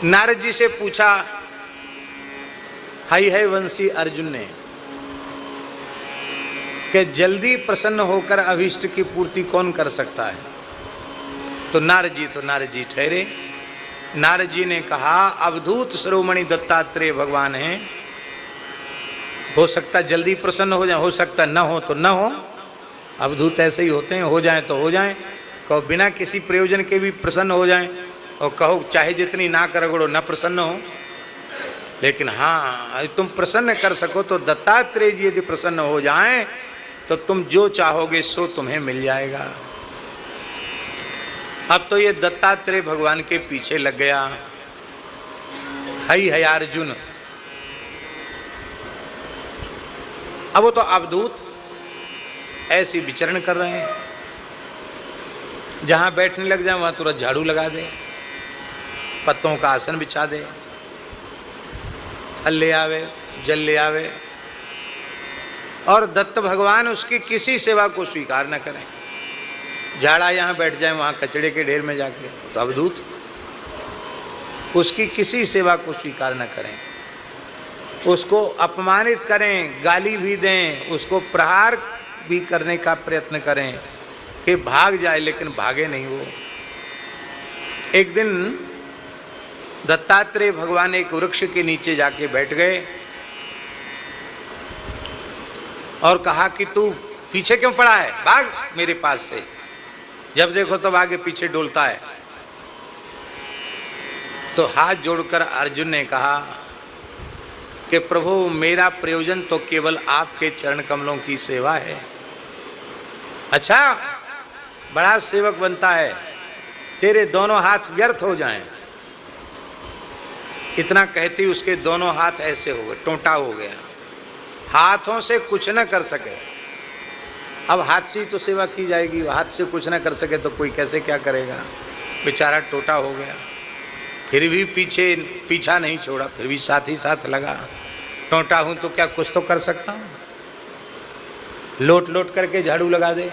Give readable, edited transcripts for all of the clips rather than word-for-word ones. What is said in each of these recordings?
नारद जी से पूछा है वंशी अर्जुन ने कि जल्दी प्रसन्न होकर अभीष्ट की पूर्ति कौन कर सकता है। तो नारद जी ठहरे। नारद जी ने कहा अवधूत शिरोमणि दत्तात्रेय भगवान हैं, हो सकता जल्दी प्रसन्न हो जाए, हो सकता न हो तो न हो। अवधूत ऐसे ही होते हैं, हो जाए तो हो जाए। कहो बिना किसी प्रयोजन के भी प्रसन्न हो जाए, और कहो चाहे जितनी ना रगड़ो न प्रसन्न हो। लेकिन हाँ तुम प्रसन्न कर सको तो दत्तात्रेय जी यदि प्रसन्न हो जाएं तो तुम जो चाहोगे सो तुम्हें मिल जाएगा। अब तो ये दत्तात्रेय भगवान के पीछे लग गया। है अर्जुन। अब वो तो अवधूत ऐसी विचरण कर रहे हैं, जहां बैठने लग जाए वहां तुरंत झाड़ू लगा दे, पत्तों का आसन बिछा दे, फल ले आवे, जल ले आवे, और दत्त भगवान उसकी किसी सेवा को स्वीकार न करें। झाड़ा यहाँ बैठ जाए वहाँ कचड़े के ढेर में जाके, तो अवधूत उसकी किसी सेवा को स्वीकार न करें, उसको अपमानित करें, गाली भी दें, उसको प्रहार भी करने का प्रयत्न करें कि भाग जाए, लेकिन भागे नहीं वो। एक दिन दत्तात्रेय भगवान एक वृक्ष के नीचे जाके बैठ गए और कहा कि तू पीछे क्यों पड़ा है, भाग मेरे पास से। जब देखो तब आगे पीछे डोलता है। तो हाथ जोड़कर अर्जुन ने कहा कि प्रभु मेरा प्रयोजन तो केवल आपके चरण कमलों की सेवा है। अच्छा बड़ा सेवक बनता है, तेरे दोनों हाथ व्यर्थ हो जाएं। इतना कहती उसके दोनों हाथ ऐसे हो गए, टोंटा हो गया, हाथों से कुछ न कर सके। अब हाथ से ही तो सेवा की जाएगी, हाथ से कुछ न कर सके तो कोई कैसे क्या करेगा। बेचारा टोटा हो गया, फिर भी पीछा नहीं छोड़ा, फिर भी साथ ही साथ लगा। टोटा हूं तो क्या कुछ तो कर सकता हूं, लोट लोट करके झाड़ू लगा दे।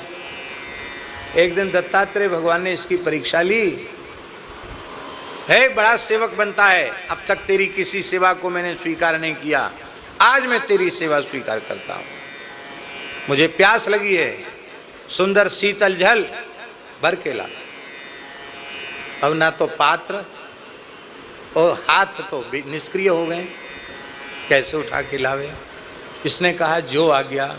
एक दिन दत्तात्रेय भगवान ने इसकी परीक्षा ली। है बड़ा सेवक बनता है, अब तक तेरी किसी सेवा को मैंने स्वीकार नहीं किया, आज मैं तेरी सेवा स्वीकार करता हूं। मुझे प्यास लगी है, सुंदर शीतल जल भर के ला। अब ना तो पात्र और हाथ तो निष्क्रिय हो गए, कैसे उठा के लावे। इसने कहा जो आ गया।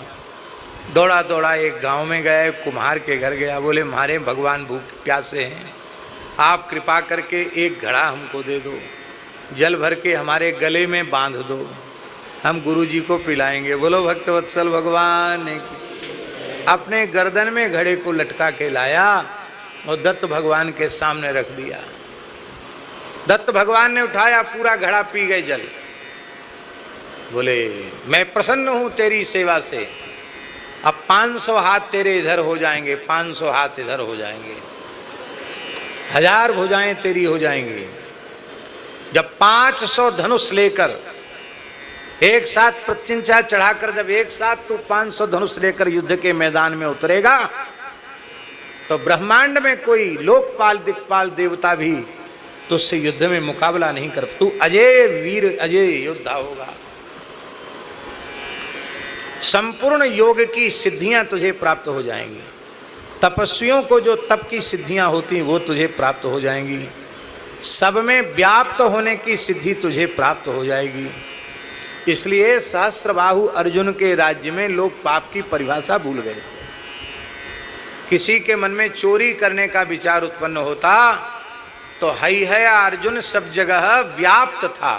दौड़ा दौड़ा एक गांव में गया, कुम्हार के घर गया, बोले हमारे भगवान भूख प्यासे हैं, आप कृपा करके एक घड़ा हमको दे दो, जल भर के हमारे गले में बांध दो, हम गुरु जी को पिलाएंगे। बोलो भक्तवत्सल भगवान ने अपने गर्दन में घड़े को लटका के लाया और दत्त भगवान के सामने रख दिया। दत्त भगवान ने उठाया, पूरा घड़ा पी गए जल। बोले मैं प्रसन्न हूं तेरी सेवा से, अब 500 हाथ तेरे इधर हो जाएंगे, 500 हाथ इधर हो जाएंगे, 1000 भुजाएं तेरी हो जाएंगी। जब 500 धनुष लेकर एक साथ प्रत्यंचा चढ़ाकर, जब एक साथ तू 500 धनुष लेकर युद्ध के मैदान में उतरेगा तो ब्रह्मांड में कोई लोकपाल दिक्पाल देवता भी तुझसे युद्ध में मुकाबला नहीं कर, तू अजय वीर अजय योद्धा होगा। संपूर्ण योग की सिद्धियां तुझे प्राप्त हो जाएंगी, तपस्वियों को जो तप की सिद्धियां होती वो तुझे प्राप्त हो जाएंगी, सब में व्याप्त होने की सिद्धि तुझे प्राप्त हो जाएगी। इसलिए सहस्त्रबाहु अर्जुन के राज्य में लोग पाप की परिभाषा भूल गए थे। किसी के मन में चोरी करने का विचार उत्पन्न होता तो है अर्जुन सब जगह व्याप्त था,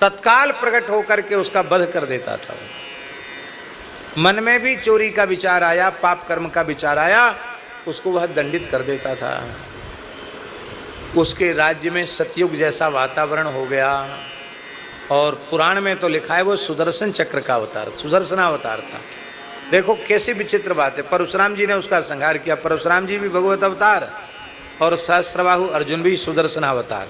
तत्काल प्रकट होकर के उसका वध कर देता था। मन में भी चोरी का विचार आया, पाप कर्म का विचार आया, उसको वह दंडित कर देता था। उसके राज्य में सतयुग जैसा वातावरण हो गया। और पुराण में तो लिखा है वो सुदर्शन चक्र का अवतार, सुदर्शनावतार था। देखो कैसी विचित्र बात है, परशुराम जी ने उसका संहार किया। परशुराम जी भी भगवत अवतार और सहस्त्रबाहु अर्जुन भी सुदर्शनावतार।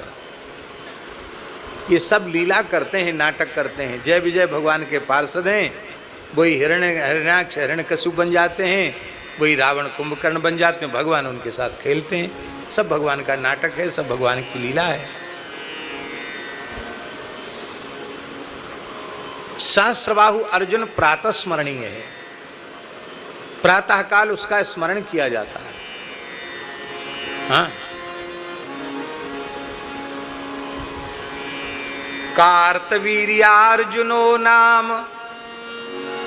ये सब लीला करते हैं, नाटक करते हैं। जय विजय भगवान के पार्षद हैं, वही हिरण्याक्ष हिरण्यकशिपु बन जाते हैं, वही रावण कुंभकर्ण बन जाते हैं, भगवान उनके साथ खेलते हैं। सब भगवान का नाटक है, सब भगवान की लीला है। सहस्रबाहु अर्जुन प्रातः स्मरणीय है, प्रातःकाल उसका स्मरण किया जाता है। हाँ, कार्तवीर्यार्जुनो नाम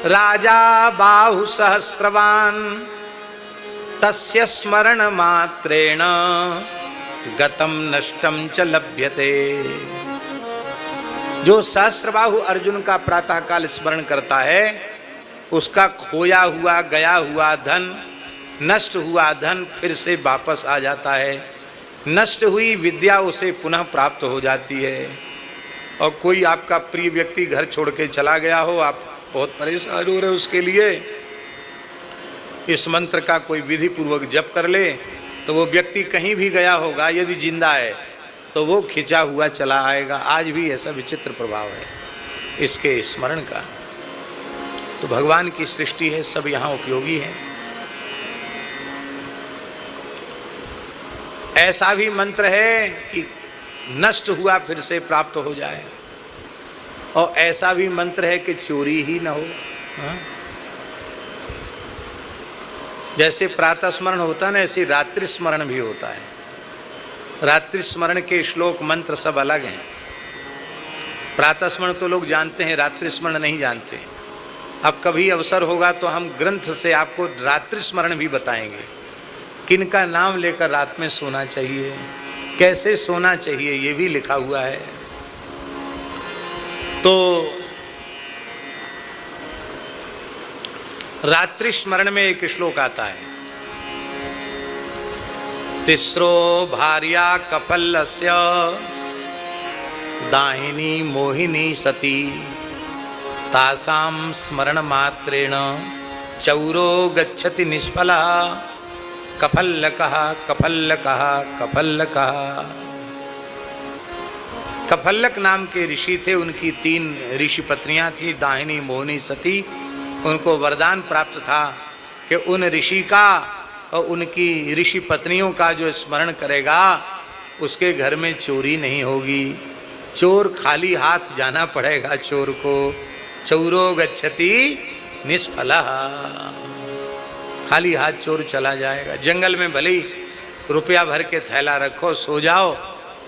राजा बाहु सहस्रवान तस्य स्मरण मात्रेण गतम नष्टम च लभ्यते। जो सहस्रबाहु अर्जुन का प्रातःकाल स्मरण करता है, उसका खोया हुआ गया हुआ धन, नष्ट हुआ धन फिर से वापस आ जाता है, नष्ट हुई विद्या उसे पुनः प्राप्त हो जाती है। और कोई आपका प्रिय व्यक्ति घर छोड़ के चला गया हो, आप बहुत परेशान हो रहे हो उसके लिए, इस मंत्र का कोई विधि पूर्वक जप कर ले तो वो व्यक्ति कहीं भी गया होगा, यदि जिंदा है तो वो खिंचा हुआ चला आएगा। आज भी ऐसा विचित्र प्रभाव है इसके स्मरण का। तो भगवान की सृष्टि है, सब यहाँ उपयोगी है। ऐसा भी मंत्र है कि नष्ट हुआ फिर से प्राप्त हो जाए, और ऐसा भी मंत्र है कि चोरी ही न हो। हाँ? जैसे प्रातः स्मरण होता है ना, ऐसे रात्रि स्मरण भी होता है। रात्रि स्मरण के श्लोक मंत्र सब अलग हैं। प्रातः स्मरण तो लोग जानते हैं, रात्रि स्मरण नहीं जानते। अब कभी अवसर होगा तो हम ग्रंथ से आपको रात्रि स्मरण भी बताएंगे, किन का नाम लेकर रात में सोना चाहिए, कैसे सोना चाहिए, ये भी लिखा हुआ है। तो रात्रि स्मरण में एक श्लोक आता है, तिस्रो भार्या कपल्लस्य दाहिनी मोहिनी सती तासां स्मरण मात्रेण चौरो गच्छति निष्फला कफल्लकः कफल्लकः कफल्लकः। कफल्लक नाम के ऋषि थे, उनकी 3 ऋषि पत्नियां थी, दाहिनी मोहिनी सती। उनको वरदान प्राप्त था कि उन ऋषि का और उनकी ऋषि पत्नियों का जो स्मरण करेगा उसके घर में चोरी नहीं होगी। चोर खाली हाथ जाना पड़ेगा चोर को। चौरो गच्छति निष्फला, खाली हाथ चोर चला जाएगा। जंगल में भले ही रुपया भर के थैला रखो, सो जाओ,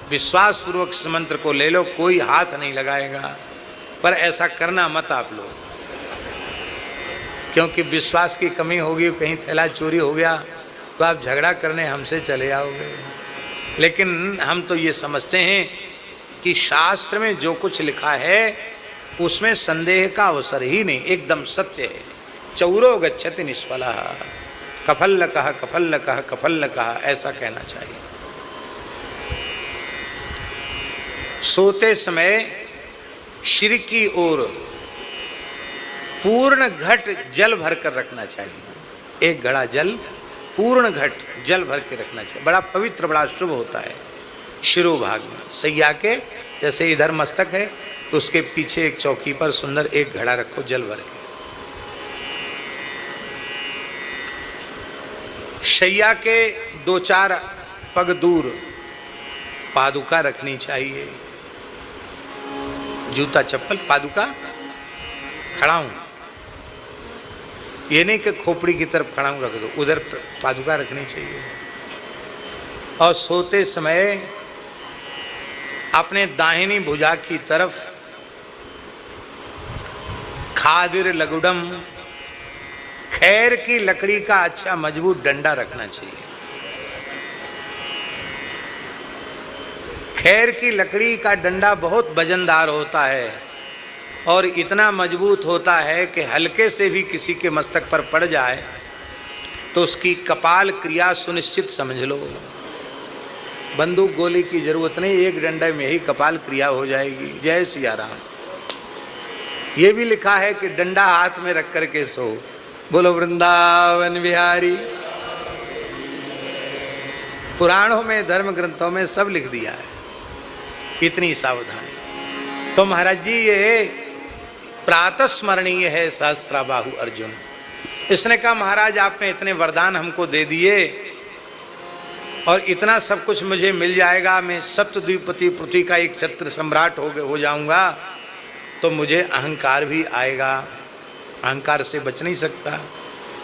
विश्वास पूर्वक इस मंत्र को ले लो, कोई हाथ नहीं लगाएगा। पर ऐसा करना मत आप लोग, क्योंकि विश्वास की कमी होगी, कहीं थैला चोरी हो गया तो आप झगड़ा करने हमसे चले आओगे। लेकिन हम तो ये समझते हैं कि शास्त्र में जो कुछ लिखा है उसमें संदेह का अवसर ही नहीं, एकदम सत्य है। चौरो गच्छति निष्फला, कफल्लकः कफल्लकः कफल्लकः, ऐसा कहना चाहिए। सोते समय सिर की ओर पूर्ण घट जल भर कर रखना चाहिए। एक घड़ा जल, पूर्ण घट जल भर के रखना चाहिए। बड़ा पवित्र, बड़ा शुभ होता है। शिरोभाग में सैया के जैसे इधर मस्तक है तो उसके पीछे एक चौकी पर सुंदर एक घड़ा रखो जल भर के। शैया के 2-4 पग दूर पादुका रखनी चाहिए। जूता चप्पल पादुका खड़ा हूं, ये नहीं कि खोपड़ी की तरफ खड़ा हूं रख दो, उधर पादुका रखनी चाहिए। और सोते समय अपने दाहिनी भुजा की तरफ खादिर लगुडम, खैर की लकड़ी का अच्छा मजबूत डंडा रखना चाहिए। खैर की लकड़ी का डंडा बहुत वजनदार होता है और इतना मजबूत होता है कि हल्के से भी किसी के मस्तक पर पड़ जाए तो उसकी कपाल क्रिया सुनिश्चित समझ लो। बंदूक गोली की जरूरत नहीं, एक डंडे में ही कपाल क्रिया हो जाएगी। जय सिया राम। ये भी लिखा है कि डंडा हाथ में रख करके सो। बोलो वृंदावन बिहारी। पुराणों में, धर्म ग्रंथों में सब लिख दिया है। इतनी सावधानी। तो महाराज जी ये प्रातः स्मरणीय है सहस्रबाहु अर्जुन। इसने कहा महाराज आपने इतने वरदान हमको दे दिए और इतना सब कुछ मुझे मिल जाएगा, मैं सप्तद्वीपति पृथ्वी का एक छत्र सम्राट हो जाऊंगा, तो मुझे अहंकार भी आएगा, अहंकार से बच नहीं सकता।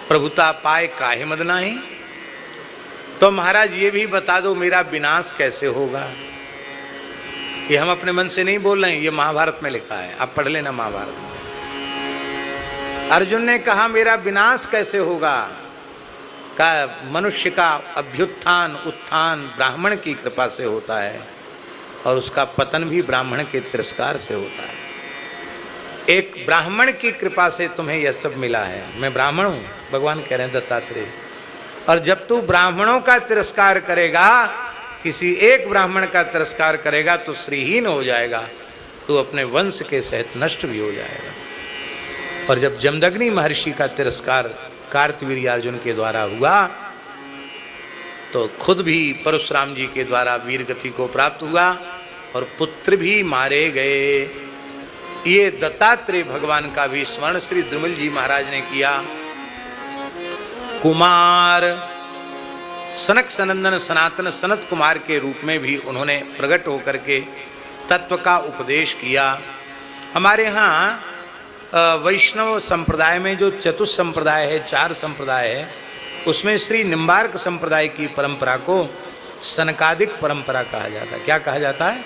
प्रभुता पाए काहे मद नाही। तो महाराज ये भी बता दो मेरा विनाश कैसे होगा। ये हम अपने मन से नहीं बोल रहे हैं, ये महाभारत में लिखा है, आप पढ़ लेना महाभारत में। अर्जुन ने कहा मेरा विनाश कैसे होगा। का मनुष्य का अभ्युत्थान उत्थान ब्राह्मण की कृपा से होता है और उसका पतन भी ब्राह्मण के तिरस्कार से होता है। एक ब्राह्मण की कृपा से तुम्हें यह सब मिला है। मैं ब्राह्मण हूँ, भगवान कह रहे हैं दत्तात्रेय। और जब तू ब्राह्मणों का तिरस्कार करेगा, किसी एक ब्राह्मण का तिरस्कार करेगा तो श्रीहीन हो जाएगा, तू अपने वंश के सहित नष्ट भी हो जाएगा। और जब जमदग्नि महर्षि का तिरस्कार कार्तवीर्यार्जुन के द्वारा हुआ तो खुद भी परशुराम जी के द्वारा वीर गति को प्राप्त हुआ और पुत्र भी मारे गए। ये दत्तात्रेय भगवान का भी स्मरण श्री द्रुमल जी महाराज ने किया। कुमार सनक सनंदन सनातन सनत कुमार के रूप में भी उन्होंने प्रकट होकर के तत्व का उपदेश किया। हमारे यहाँ वैष्णव संप्रदाय में जो चतुष संप्रदाय है, 4 संप्रदाय है, उसमें श्री निम्बार्क संप्रदाय की परंपरा को सनकादिक परंपरा कहा जाता है। क्या कहा जाता है?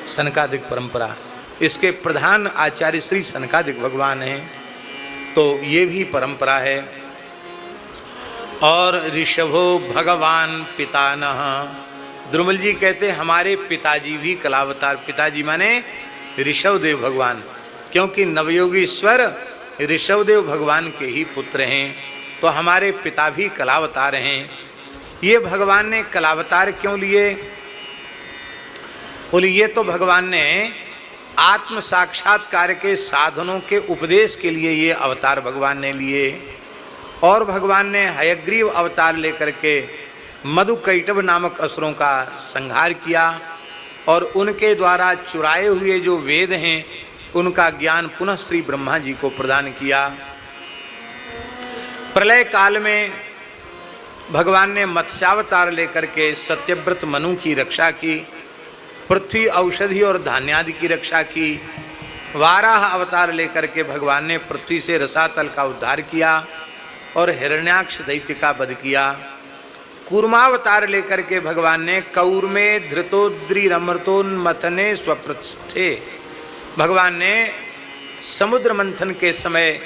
सनकादिक परंपरा। इसके प्रधान आचार्य श्री सनकादिक भगवान हैं, तो ये भी परंपरा है। और ऋषभो भगवान पितानह, द्रुमल जी कहते हमारे पिताजी भी कलावतार, पिताजी माने ऋषभदेव भगवान, क्योंकि नवयोगीश्वर ऋषभदेव भगवान के ही पुत्र हैं, तो हमारे पिता भी कलावतार हैं। ये भगवान ने कलावतार क्यों लिए? बोले ये तो भगवान ने आत्म साक्षात्कार के साधनों के उपदेश के लिए ये अवतार भगवान ने लिए। और भगवान ने हयग्रीव अवतार लेकर के मधुकैटभ नामक असुरों का संहार किया और उनके द्वारा चुराए हुए जो वेद हैं उनका ज्ञान पुनः श्री ब्रह्मा जी को प्रदान किया। प्रलय काल में भगवान ने मत्स्यावतार लेकर के सत्यव्रत मनु की रक्षा की, पृथ्वी औषधि और धान्यादि की रक्षा की। वाराह अवतार लेकर के भगवान ने पृथ्वी से रसातल का उद्धार किया और हिरण्याक्ष दैत्य का वध किया। कूर्मावतार लेकर के भगवान ने कौर्मे धृतोद्रिरमृतोन्मथने स्वपृष्ठे, भगवान ने समुद्र मंथन के समय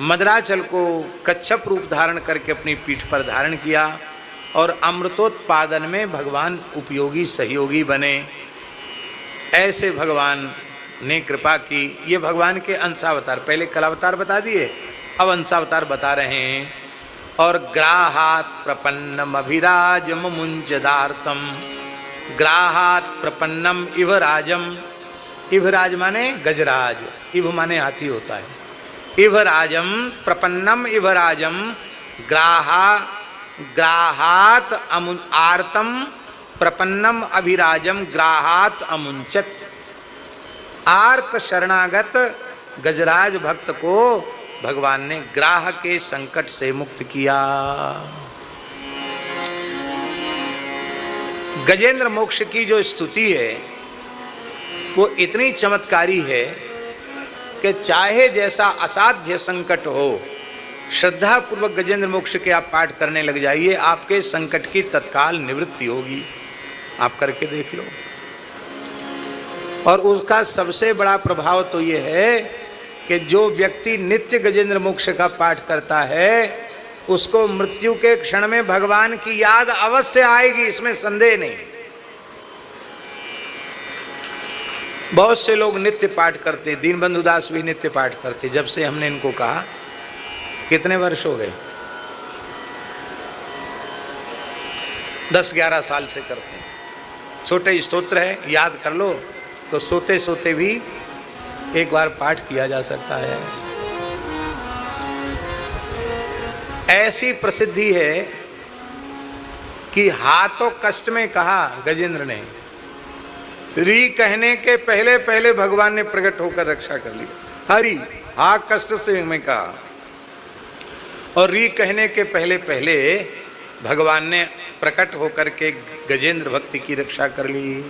मदराचल को कच्छप रूप धारण करके अपनी पीठ पर धारण किया और अमृतोत्पादन में भगवान उपयोगी सहयोगी बने। ऐसे भगवान ने कृपा की। ये भगवान के अंशावतार, पहले कलावतार बता दिए, अब अंशावतार बता रहे हैं। और ग्राहात प्रपन्नम अभिराज मुंचदार्तम, ग्राहात प्रपन्नम इवराजम, इवराज माने गजराज, इव माने हाथी होता है। इवराजम प्रपन्नम इवराजम ग्राहात आर्तम प्रपन्नम अभिराजम ग्राहात अमुंचत। आर्त शरणागत गजराज भक्त को भगवान ने ग्राह के संकट से मुक्त किया। गजेंद्र मोक्ष की जो स्तुति है वो इतनी चमत्कारी है कि चाहे जैसा असाध्य संकट हो, श्रद्धा पूर्वक गजेंद्र मोक्ष के आप पाठ करने लग जाइए, आपके संकट की तत्काल निवृत्ति होगी। आप करके देख लो। और उसका सबसे बड़ा प्रभाव तो ये है कि जो व्यक्ति नित्य गजेंद्र मोक्ष का पाठ करता है उसको मृत्यु के क्षण में भगवान की याद अवश्य आएगी, इसमें संदेह नहीं। बहुत से लोग नित्य पाठ करते, दीनबंधु दास भी नित्य पाठ करते। जब से हमने इनको कहा, कितने वर्ष हो गए, 10-11 साल से करते हैं। छोटे स्तोत्र है, याद कर लो तो सोते सोते भी एक बार पाठ किया जा सकता है। ऐसी प्रसिद्धि है कि हाथों कष्ट में कहा गजेंद्र ने, री कहने के पहले पहले भगवान ने प्रकट होकर रक्षा कर ली। हरि हा कष्ट से मैं कहा, और री कहने के पहले पहले भगवान ने प्रकट होकर के गजेंद्र भक्ति की रक्षा कर ली।